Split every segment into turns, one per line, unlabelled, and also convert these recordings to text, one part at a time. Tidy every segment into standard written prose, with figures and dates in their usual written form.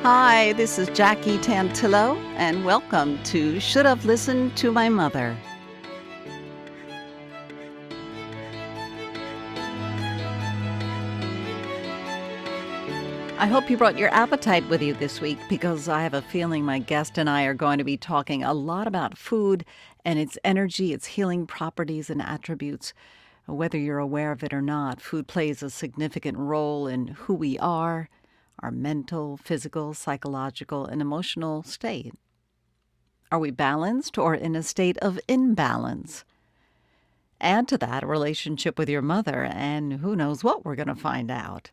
Hi, this is Jackie Tantillo, and welcome to Should Have Listened to My Mother. I hope you brought your appetite with you this week because I have a feeling my guest and I are going to be talking a lot about food and its energy, its healing properties and attributes. Whether you're aware of it or not, food plays a significant role in who we are, our mental, physical, psychological, and emotional state. Are we balanced or in a state of imbalance? Add to that a relationship with your mother, and who knows what we're going to find out.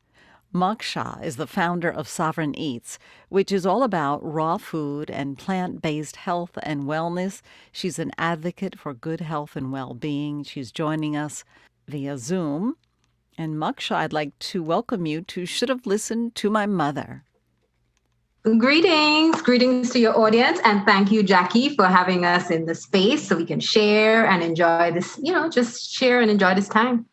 Moksha is the founder of Sovereign Eats, which is all about raw food and plant-based health and wellness. She's an advocate for good health and well-being. She's joining us via Zoom. And Moksha, I'd like to welcome you to Should Have Listened to My Mother.
Greetings to your audience. And thank you, Jackie, for having us in the space so we can share and enjoy this, just share and enjoy this time.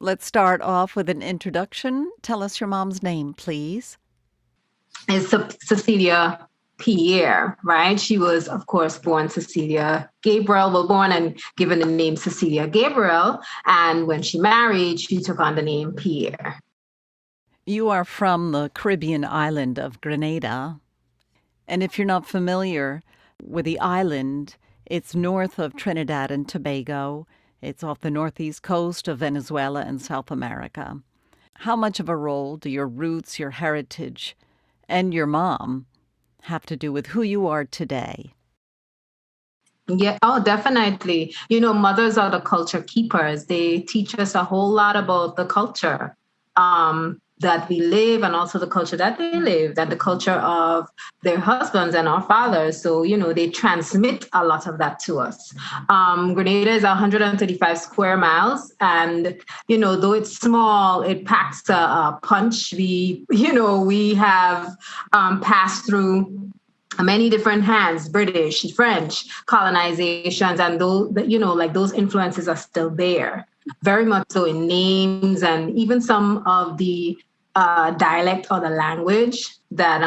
Let's start off with an introduction. Tell us your mom's name, please.
It's Cecilia Pierre, right? She was, of course, born Cecilia Gabriel, born and given the name Cecilia Gabriel. And when she married, she took on the name Pierre.
You are from the Caribbean island of Grenada. And if you're not familiar with the island, it's north of Trinidad and Tobago. It's off the northeast coast of Venezuela and South America. How much of a role do your roots, your heritage, and your mom have to do with who you are today?
Yeah, oh, definitely. Mothers are the culture keepers. They teach us a whole lot about the culture that we live and also the culture that they live, and the culture of their husbands and our fathers. So, they transmit a lot of that to us. Grenada is 135 square miles. And, though it's small, it packs a punch. We have passed through many different hands, British, French, colonizations, and those influences are still there, very much so in names and even some of the dialect or the language that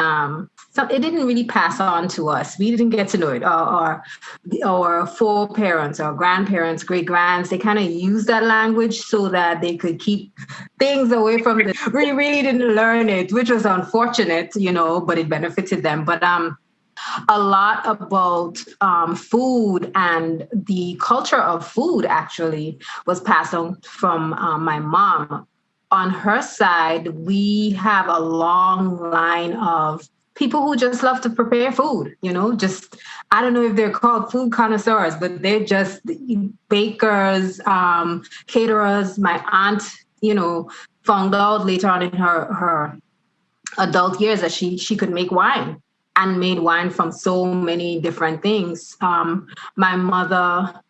it didn't really pass on to us. We didn't get to know it. Our foreparents, our grandparents, great grands, they kind of used that language so that they could keep things away from the. We really didn't learn it, which was unfortunate, but it benefited them. But a lot about food and the culture of food actually was passed on from my mom. On her side, we have a long line of people who just love to prepare food, I don't know if they're called food connoisseurs, but they're just bakers, caterers. My aunt, found out later on in her adult years that she could make wine, and made wine from so many different things. My mother,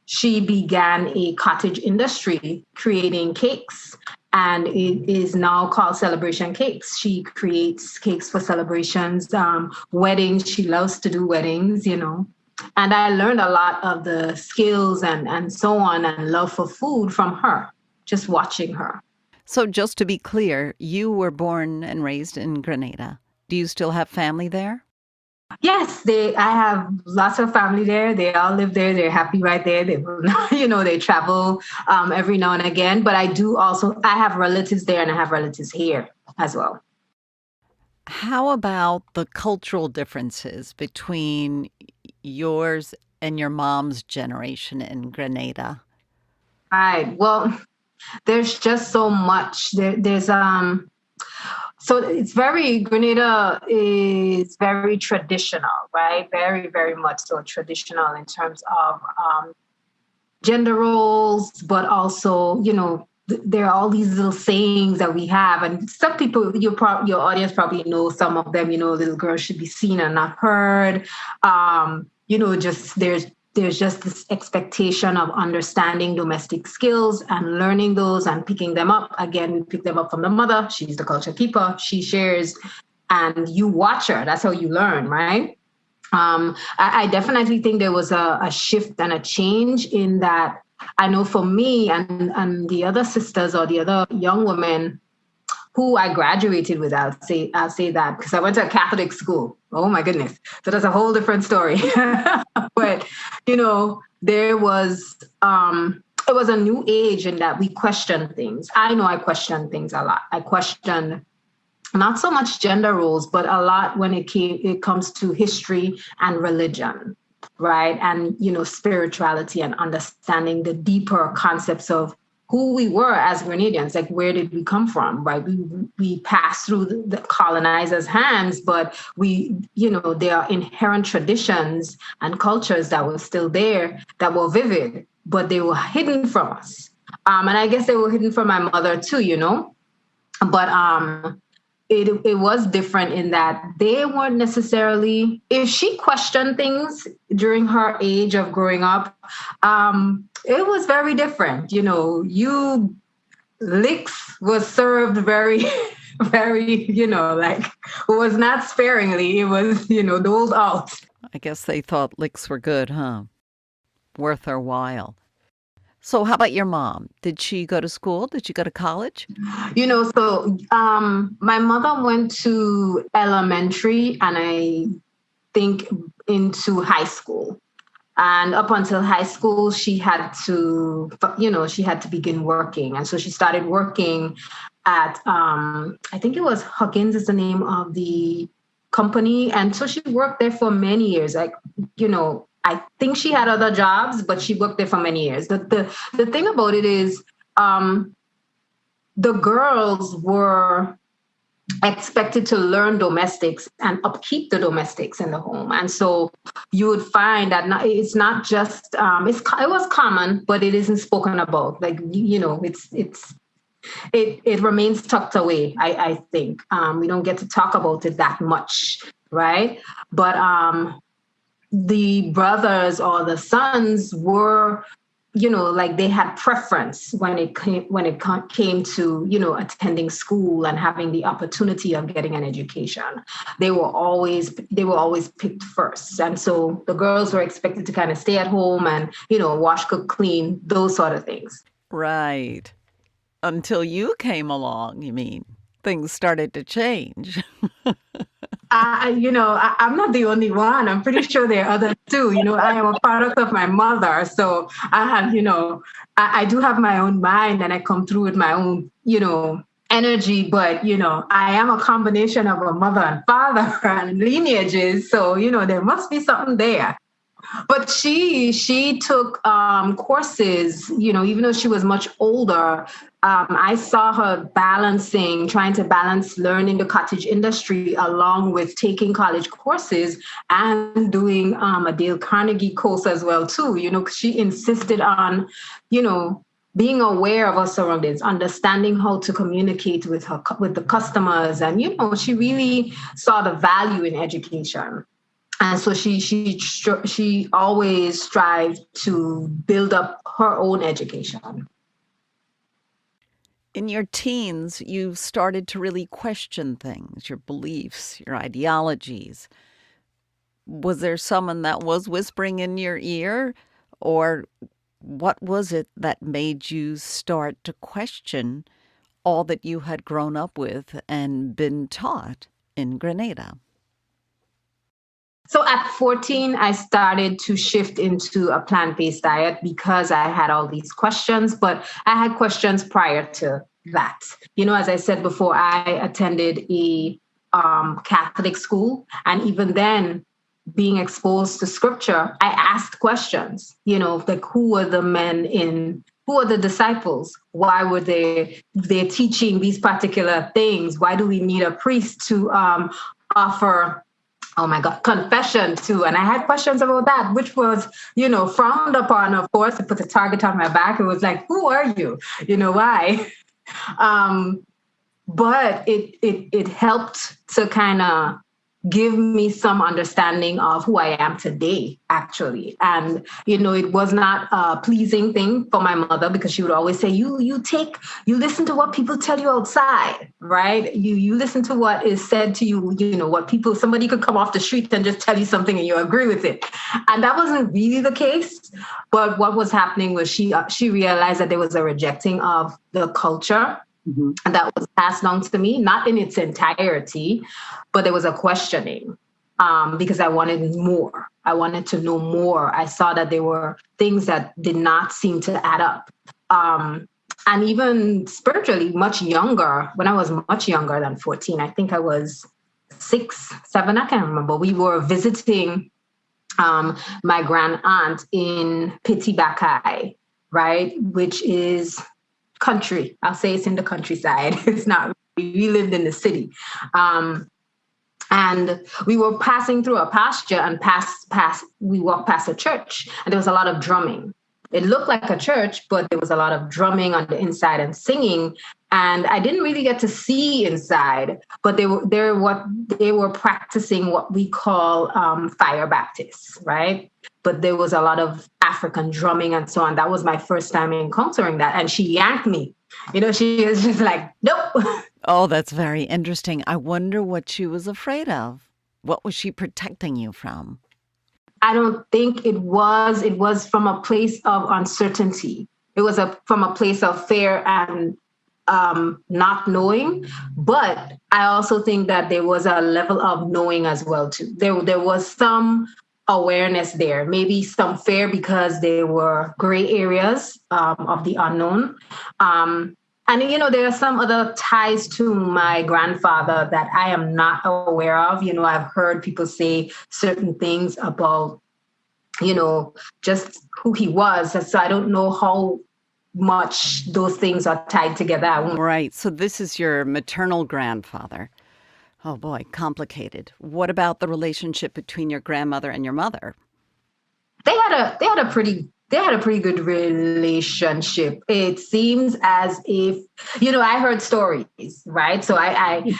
she began a cottage industry creating cakes, and it is now called Celebration Cakes. She creates cakes for celebrations, weddings. She loves to do weddings, and I learned a lot of the skills and so on and love for food from her, just watching her.
So just to be clear, you were born and raised in Grenada. Do you still have family there?
Yes, I have lots of family there. They all live there. They're happy right there. They, they travel every now and again. But I have relatives there and I have relatives here as well.
How about the cultural differences between yours and your mom's generation in Grenada?
Right. Well, there's just so much. There's So Grenada is very traditional, right? Very, very much so traditional in terms of gender roles, but also, there are all these little sayings that we have. And some people, your audience probably know some of them, little girls should be seen and not heard. There's just this expectation of understanding domestic skills and learning those and picking them up. Again, we pick them up from the mother. She's the culture keeper. She shares and you watch her. That's how you learn, right? I definitely think there was a shift and a change in that. I know for me and the other sisters or the other young women, who I graduated with. I'll say that because I went to a Catholic school. Oh my goodness. So that's a whole different story. But, there was, it was a new age in that we questioned things. I know I questioned things a lot. I questioned not so much gender roles, but a lot when it comes to history and religion, right? And, spirituality and understanding the deeper concepts of who we were as Grenadians, like where did we come from, right? We passed through the colonizers' hands, but there are inherent traditions and cultures that were still there that were vivid, but they were hidden from us. And I guess they were hidden from my mother too, but it was different in that they weren't necessarily, if she questioned things during her age of growing up, it was very different. Licks was served very, very, was not sparingly. It was, doled out.
I guess they thought licks were good, huh? Worth her while. So how about your mom? Did she go to school? Did she go to college?
My mother went to elementary and I think into high school. And up until high school, she had to begin working. And so she started working at, I think it was Huggins is the name of the company. And so she worked there for many years. I think she had other jobs, but she worked there for many years. The thing about it is the girls were expected to learn domestics and upkeep the domestics in the home. And so you would find that it's not just, it was common, but it isn't spoken about. Like, it remains tucked away, I think. We don't get to talk about it that much, right? But the brothers or the sons were, they had preference when it came to, attending school and having the opportunity of getting an education. They were always picked first. And so the girls were expected to kind of stay at home and, wash, cook, clean, those sort of things.
Right. Until you came along, you mean? Things started to change.
I'm not the only one. I'm pretty sure there are others too. I am a product of my mother. So I have, I do have my own mind and I come through with my own, energy. But, I am a combination of a mother and father and lineages. So, there must be something there. But she took courses, even though she was much older. I saw her trying to balance learning the cottage industry along with taking college courses and doing a Dale Carnegie course as well, too. She insisted on, being aware of her surroundings, understanding how to communicate with the customers. And, she really saw the value in education. And so she always strived to build up her own education.
In your teens, you started to really question things, your beliefs, your ideologies. Was there someone that was whispering in your ear? Or what was it that made you start to question all that you had grown up with and been taught in Grenada?
So at 14, I started to shift into a plant-based diet because I had all these questions, but I had questions prior to that. As I said before, I attended a Catholic school, and even then, being exposed to scripture, I asked questions, like who were the who are the disciples? Why were they teaching these particular things? Why do we need a priest to offer confession too? And I had questions about that, which was, frowned upon, of course. To put a target on my back. It was like, who are you? Why? But it helped to kind of give me some understanding of who I am today, actually. And, it was not a pleasing thing for my mother because she would always say, you listen to what people tell you outside, right? You listen to what is said to you, somebody could come off the street and just tell you something and you agree with it. And that wasn't really the case. But what was happening was she realized that there was a rejecting of the culture And that was passed down to me, not in its entirety, but there was a questioning because I wanted more. I wanted to know more. I saw that there were things that did not seem to add up. And even spiritually, much younger, when I was much younger than 14, I think I was 6, 7, I can't remember. We were visiting my grand aunt in Piti Bakai, right, which is country. I'll say it's in the countryside. It's not. We lived in the city, and we were passing through a pasture and we walked past a church, and there was a lot of drumming. It looked like a church, but there was a lot of drumming on the inside and singing. And I didn't really get to see inside, but they were practicing what we call fire Baptists, right? But there was a lot of African drumming and so on. That was my first time encountering that. And she yanked me. She was just like, nope.
Oh, that's very interesting. I wonder what she was afraid of. What was she protecting you from?
I don't think it was from a place of uncertainty. It was from a place of fear and not knowing. But I also think that there was a level of knowing as well too. There was some awareness there, maybe some fear because there were gray areas of the unknown. And, there are some other ties to my grandfather that I am not aware of. I've heard people say certain things about, just who he was. So I don't know how much those things are tied together.
Right. So this is your maternal grandfather. Oh, boy, complicated. What about the relationship between your grandmother and your mother?
They had a pretty good relationship. It seems as if, I heard stories, right? So I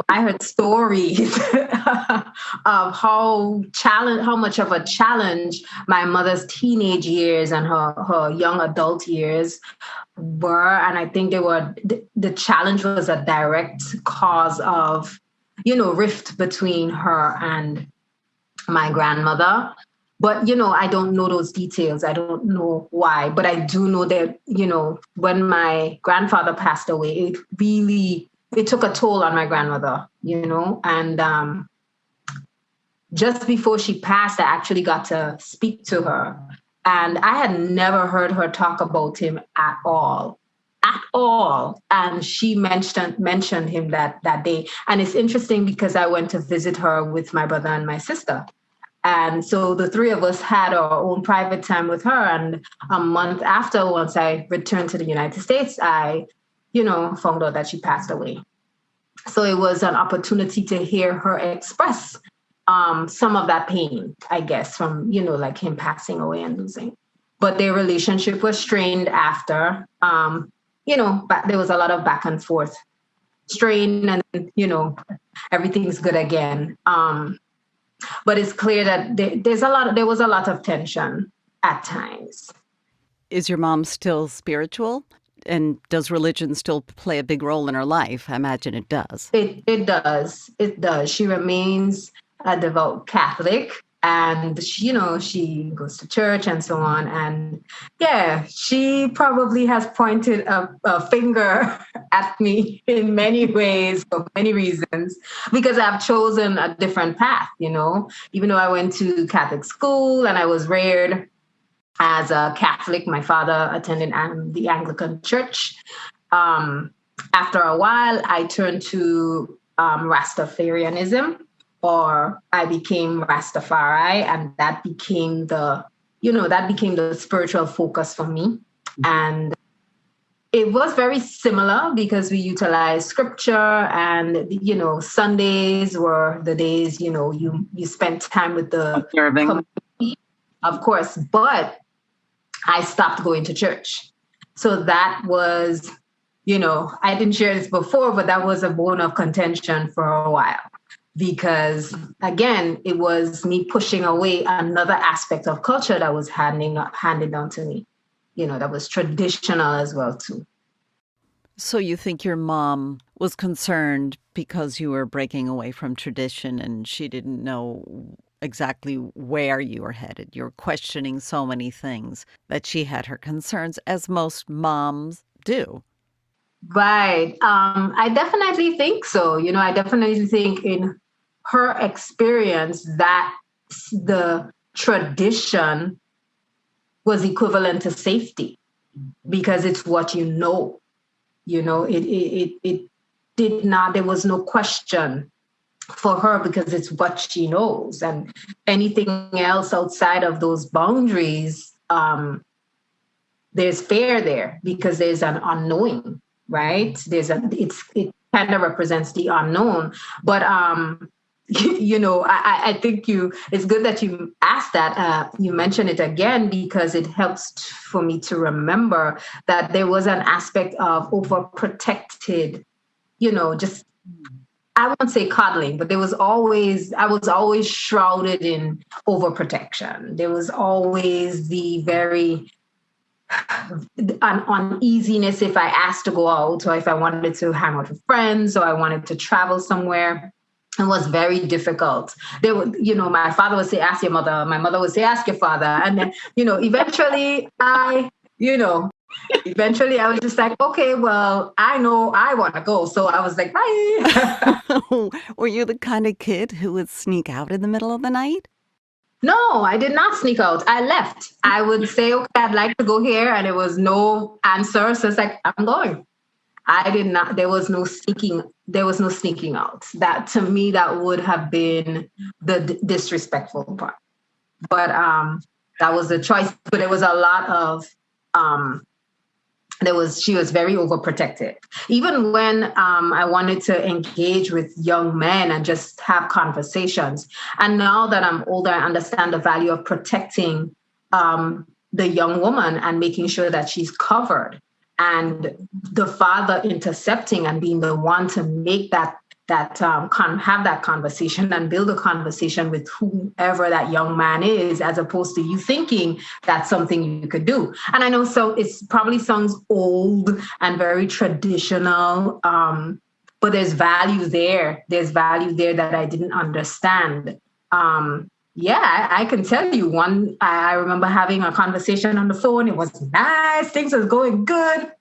heard stories of how much of a challenge my mother's teenage years and her young adult years were. And I think the challenge was a direct cause of, rift between her and my grandmother. But, I don't know those details. I don't know why. But I do know that, when my grandfather passed away, it took a toll on my grandmother, and just before she passed, I actually got to speak to her. And I had never heard her talk about him at all. And she mentioned him that day. And it's interesting because I went to visit her with my brother and my sister. And so the three of us had our own private time with her. And a month after, once I returned to the United States, I, found out that she passed away. So it was an opportunity to hear her express some of that pain, I guess, from, like him passing away and losing. But their relationship was strained after, but there was a lot of back and forth, strain, and, everything's good again. But it's clear that there was a lot of tension at times.
Is your mom still spiritual? And does religion still play a big role in her life? I imagine it does.
It does. It does. She remains a devout Catholic, and she goes to church and so on. And yeah, she probably has pointed a finger at me in many ways for many reasons, because I've chosen a different path, even though I went to Catholic school and I was reared as a Catholic. My father attended the Anglican Church. After a while, I turned to Rastafarianism, or I became Rastafari, and that became the spiritual focus for me. And it was very similar because we utilized scripture, and Sundays were the days you spent time with the community, of course. But I stopped going to church, so that was I didn't share this before, but that was a bone of contention for a while. Because again, it was me pushing away another aspect of culture that was handed down to me, that was traditional as well too.
So you think your mom was concerned because you were breaking away from tradition and she didn't know exactly where you were headed. You were questioning so many things that she had her concerns, as most moms do.
Right. I definitely think so. I definitely think in her experience that the tradition was equivalent to safety because it's what you know. It did not, there was no question for her because it's what she knows. And anything else outside of those boundaries, there's fear there because there's an unknowing, right? It kind of represents the unknown. But I think it's good that you asked that. You mentioned it again because it helps for me to remember that there was an aspect of overprotected, just, I won't say coddling, but I was always shrouded in overprotection. There was always the very an uneasiness if I asked to go out or if I wanted to hang out with friends or I wanted to travel somewhere. It was very difficult. They would, my father would say, ask your mother. My mother would say, ask your father. And then, you know, eventually I was just like, okay, well, I know I want to go. So I was like, bye.
Were you the kind of kid who would sneak out in the middle of the night?
No, I did not sneak out. I left. I would say, okay, I'd like to go here. And it was no answer. So it's like, I'm going. I did not, there was no sneaking out. That to me, that would have been the disrespectful part. But that was the choice. But there was a lot of um she was very overprotected. Even when I wanted to engage with young men and just have conversations. And now that I'm older, I understand the value of protecting the young woman and making sure that she's covered. And the father intercepting and being the one to make have that conversation and build a conversation with whoever that young man is, as opposed to you thinking that's something you could do. And I know, so it's probably sounds old and very traditional, but there's value there. There's value there that I didn't understand. Yeah, I can tell you one. I remember having a conversation on the phone. It was nice. Things was going good.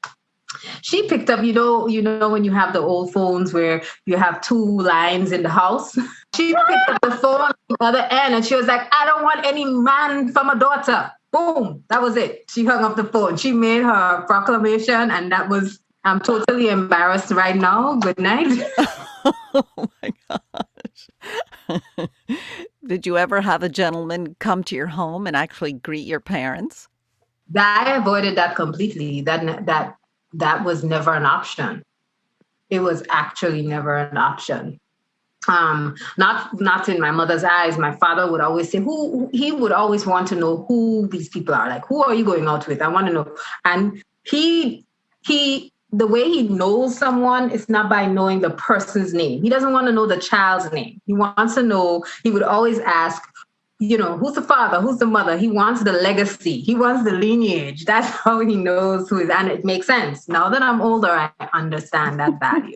She picked up, when you have the old phones where you have two lines in the house. She picked up the phone on the other end and she was like, I don't want any man for my daughter. Boom. That was it. She hung up the phone. She made her proclamation and I'm totally embarrassed right now. Good night.
Oh my gosh. Did you ever have a gentleman come to your home and actually greet your parents?
I avoided that completely. That was never an option. It was actually never an option. Not in my mother's eyes. My father would always say, he would always want to know who these people are. Like, who are you going out with? I want to know. And the way he knows someone is not by knowing the person's name. He doesn't want to know the child's name. He wants to know, he would always ask, who's the father? Who's the mother? He wants the legacy. He wants the lineage. That's how he knows who is. And it makes sense. Now that I'm older, I understand that value.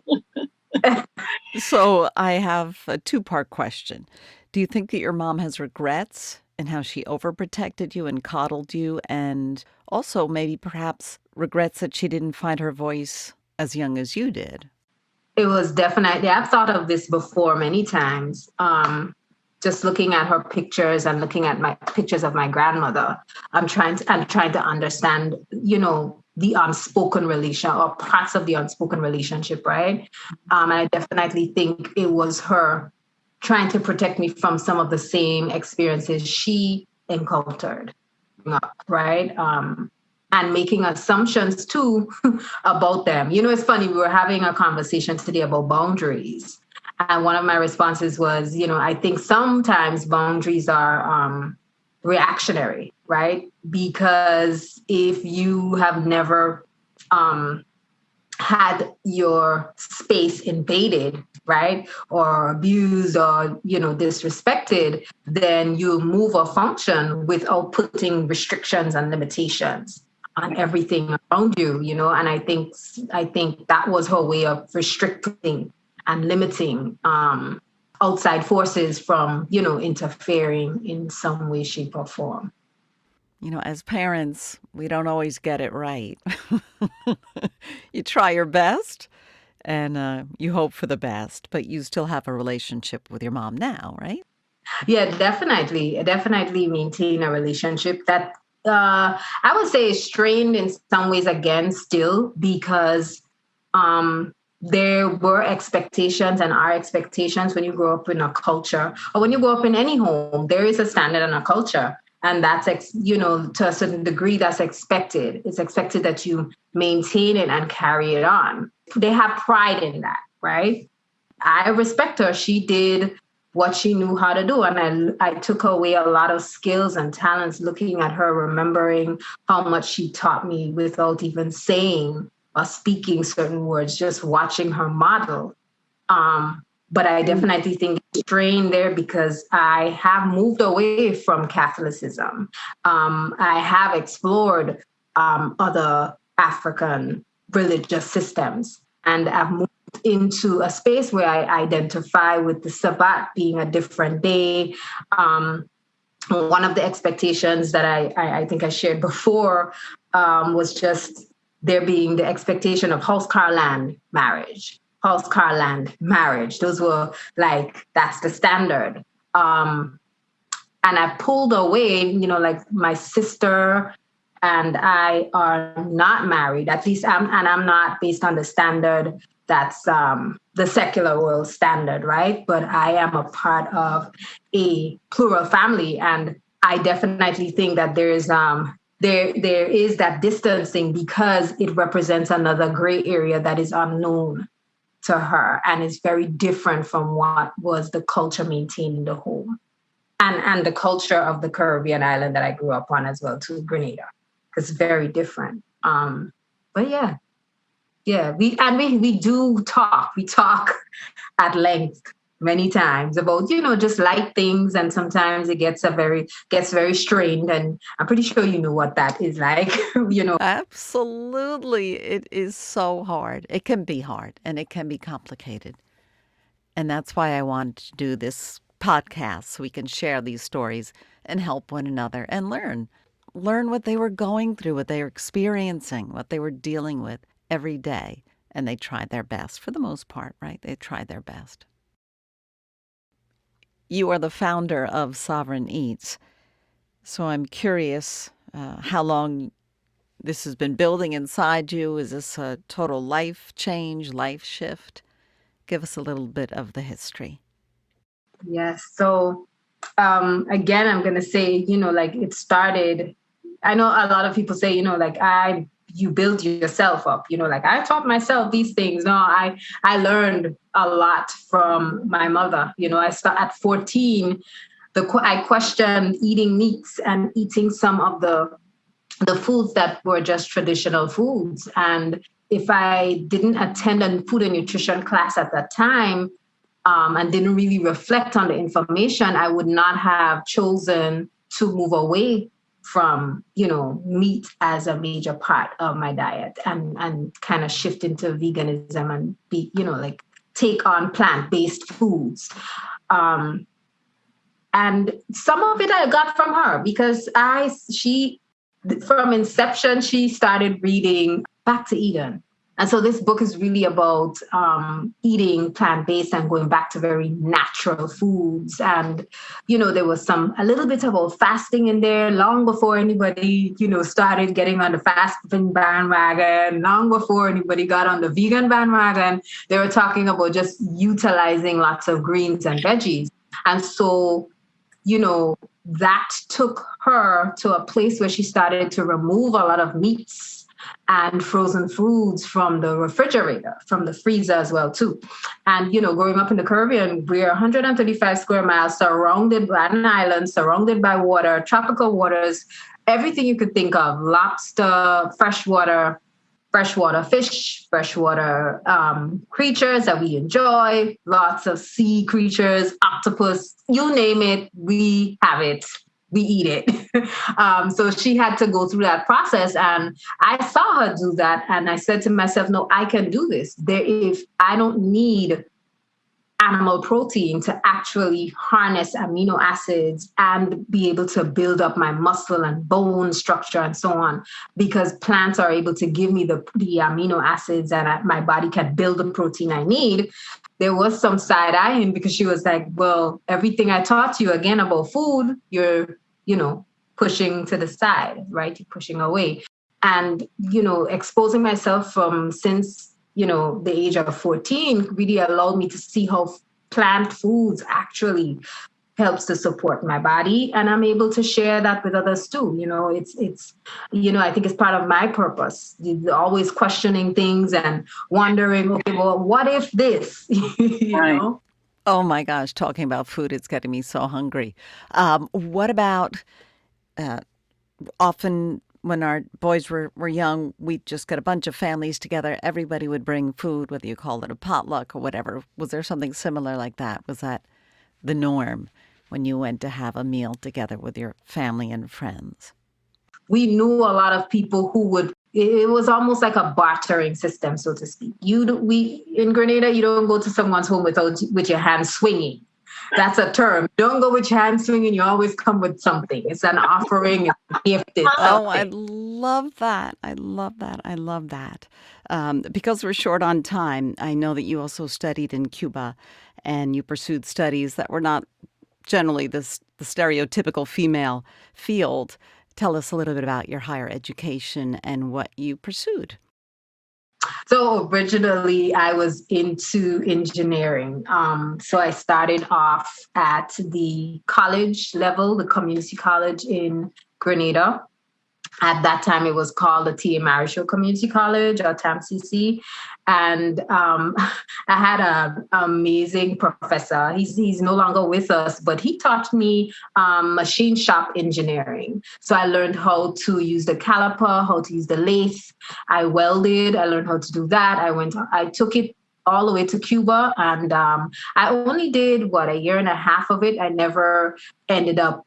So I have a two-part question. Do you think that your mom has regrets in how she overprotected you and coddled you? And also maybe perhaps regrets that she didn't find her voice as young as you did?
It was definitely, I've thought of this before many times. Just looking at her pictures and looking at my pictures of my grandmother, I'm trying to understand, the unspoken relation or parts of the unspoken relationship, right? And I definitely think it was her trying to protect me from some of the same experiences she encountered, right? And making assumptions too about them. It's funny, we were having a conversation today about boundaries. And one of my responses was, I think sometimes boundaries are reactionary, right? Because if you have never had your space invaded, right, or abused or, disrespected, then you move or function without putting restrictions and limitations on everything around you, and I think that was her way of restricting and limiting outside forces from, interfering in some way, shape, or form.
As parents, we don't always get it right. You try your best and you hope for the best, but you still have a relationship with your mom now, right?
Yeah, definitely. Definitely maintain a relationship that I would say is strained in some ways again still because there were expectations and are expectations when you grow up in a culture or when you grow up in any home, there is a standard and a culture. And that's, to a certain degree, that's expected. It's expected that you maintain it and carry it on. They have pride in that, right? I respect her. She did what she knew how to do. And I took away a lot of skills and talents looking at her, remembering how much she taught me without even saying or speaking certain words, just watching her model. But I definitely think it's strained there because I have moved away from Catholicism. I have explored other African religious systems, and I've moved into a space where I identify with the Sabbath being a different day. One of the expectations that I think I shared before was just there being the expectation of house, car, land marriage. House, car, land marriage. Those were like, that's the standard. And I pulled away, like my sister and I are not married, at least I'm not based on the standard that's the secular world standard, right? But I am a part of a plural family, and I definitely think that there is that distancing because it represents another gray area that is unknown to her and is very different from what was the culture maintained in the home and the culture of the Caribbean island that I grew up on as well, too, Grenada. It's very different. But yeah. Yeah, we do talk. We talk at length many times about just light things, and sometimes it gets very strained. And I'm pretty sure you know what that is like.
Absolutely. It is so hard. It can be hard and it can be complicated. And that's why I wanted to do this podcast so we can share these stories and help one another and learn. Learn what they were going through, what they were experiencing, what they were dealing with every day. And they tried their best for the most part, right? They tried their best. You are the founder of Sovereign Eats. So I'm curious how long this has been building inside you. Is this a total life change, life shift? Give us a little bit of the history.
Yes. So again, I'm going to say, like it started. I know a lot of people say, like you build yourself up, like I taught myself these things. No, I learned a lot from my mother. I start at 14. I questioned eating meats and eating some of the foods that were just traditional foods. And if I didn't attend a food and nutrition class at that time, and didn't really reflect on the information, I would not have chosen to move away from, meat as a major part of my diet and kind of shift into veganism and be, like take on plant-based foods. And some of it I got from her because she from inception, she started reading Back to Eden. And so this book is really about eating plant-based and going back to very natural foods. And, there was a little bit about fasting in there long before anybody, started getting on the fasting bandwagon, long before anybody got on the vegan bandwagon. They were talking about just utilizing lots of greens and veggies. And so, that took her to a place where she started to remove a lot of meats and frozen foods from the refrigerator, from the freezer as well, too. And, growing up in the Caribbean, we're 135 square miles surrounded by an island, surrounded by water, tropical waters, everything you could think of, lobster, freshwater fish, freshwater creatures that we enjoy, lots of sea creatures, octopus, you name it, we have it. We eat it. So she had to go through that process. And I saw her do that. And I said to myself, no, I can do this. If I don't need animal protein to actually harness amino acids and be able to build up my muscle and bone structure and so on, because plants are able to give me the amino acids and my body can build the protein I need. There was some side eyeing because she was like, well, everything I taught you again about food, you're, pushing to the side, right? You're pushing away. And, exposing myself from since the age of 14 really allowed me to see how plant foods actually helps to support my body. And I'm able to share that with others too. It's I think it's part of my purpose. You're always questioning things and wondering, okay, well, what if this,
Right. Oh my gosh, talking about food, it's getting me so hungry. What about often when our boys were young, we'd just get a bunch of families together. Everybody would bring food, whether you call it a potluck or whatever. Was there something similar like that? Was that the norm when you went to have a meal together with your family and friends?
We knew a lot of people who would, it was almost like a bartering system, so to speak. In Grenada, you don't go to someone's home with your hands swinging. That's a term. Don't go with your hands swinging. You always come with something. It's an offering. It's a gift.
Oh, I love that. I love that. I love that. Because we're short on time, I know that you also studied in Cuba and you pursued studies that were not generally the stereotypical female field. Tell us a little bit about your higher education and what you pursued.
So originally I was into engineering. So I started off at the college level, the community college in Grenada. At that time, it was called the T.A. Marichaud Community College, or TAMCC. And I had an amazing professor. He's no longer with us, but he taught me machine shop engineering. So I learned how to use the caliper, how to use the lathe. I welded. I learned how to do that. I took it all the way to Cuba. And I only did, a year and a half of it. I never ended up,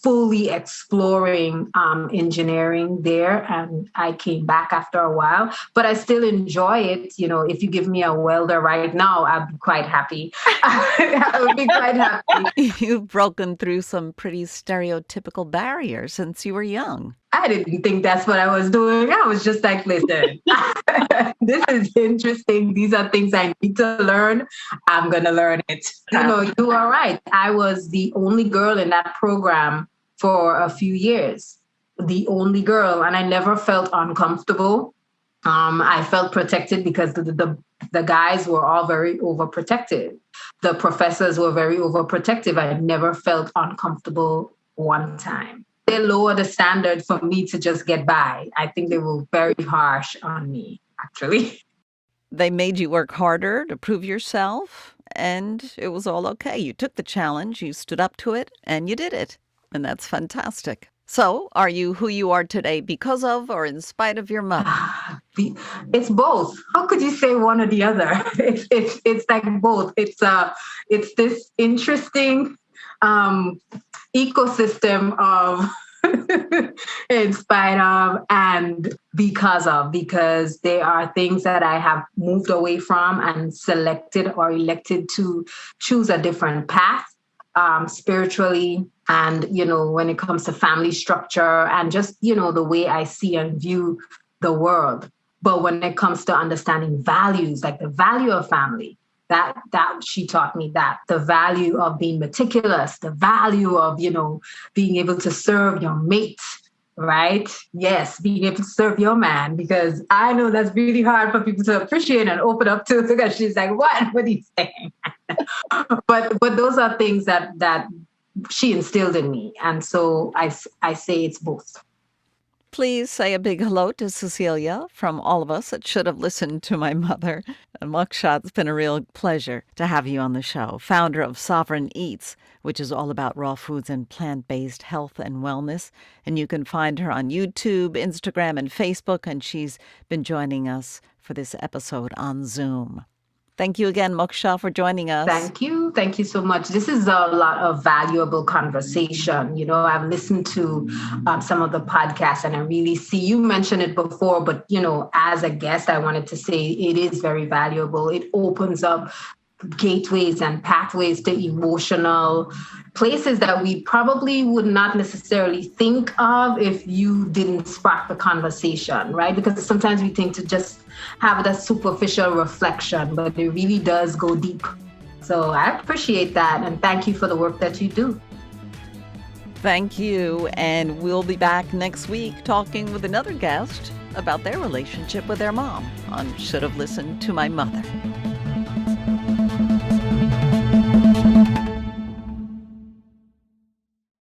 fully exploring engineering there. And I came back after a while, but I still enjoy it. If you give me a welder right now, I'd be quite happy. I would be quite happy.
You've broken through some pretty stereotypical barriers since you were young.
I didn't think that's what I was doing. I was just like, listen, this is interesting. These are things I need to learn. I'm going to learn it. You are right. I was the only girl in that program for a few years, the only girl, and I never felt uncomfortable. I felt protected because the guys were all very overprotective. The professors were very overprotective. I never felt uncomfortable one time. They lowered the standard for me to just get by. I think they were very harsh on me, actually.
They made you work harder to prove yourself, and it was all okay. You took the challenge, you stood up to it, and you did it. And that's fantastic. So, are you who you are today because of or in spite of your mother?
It's both. How could you say one or the other? It's like both. It's this interesting ecosystem of in spite of and because there are things that I have moved away from and selected or elected to choose a different path spiritually. And, when it comes to family structure and just, the way I see and view the world. But when it comes to understanding values, like the value of family, that she taught me that the value of being meticulous, the value of, being able to serve your mate, right? Yes, being able to serve your man, because I know that's really hard for people to appreciate and open up to, because she's like, what are you saying? but those are things that she instilled in me. And so I say it's both.
Please say a big hello to Cecilia from all of us that should have listened to my mother. And Moksha, it's been a real pleasure to have you on the show. Founder of Sovereign Eats, which is all about raw foods and plant-based health and wellness. And you can find her on YouTube, Instagram, and Facebook. And she's been joining us for this episode on Zoom. Thank you again, Moksha, for joining us.
Thank you. Thank you so much. This is a lot of valuable conversation. I've listened to some of the podcasts and I really see, you mentioned it before, but, as a guest, I wanted to say it is very valuable. It opens up gateways and pathways to emotional places that we probably would not necessarily think of if you didn't spark the conversation, right? Because sometimes we think to just have that superficial reflection, but it really does go deep. So I appreciate that, and thank you for the work that you do.
Thank you, and we'll be back next week talking with another guest about their relationship with their mom on Should Have Listened to My Mother.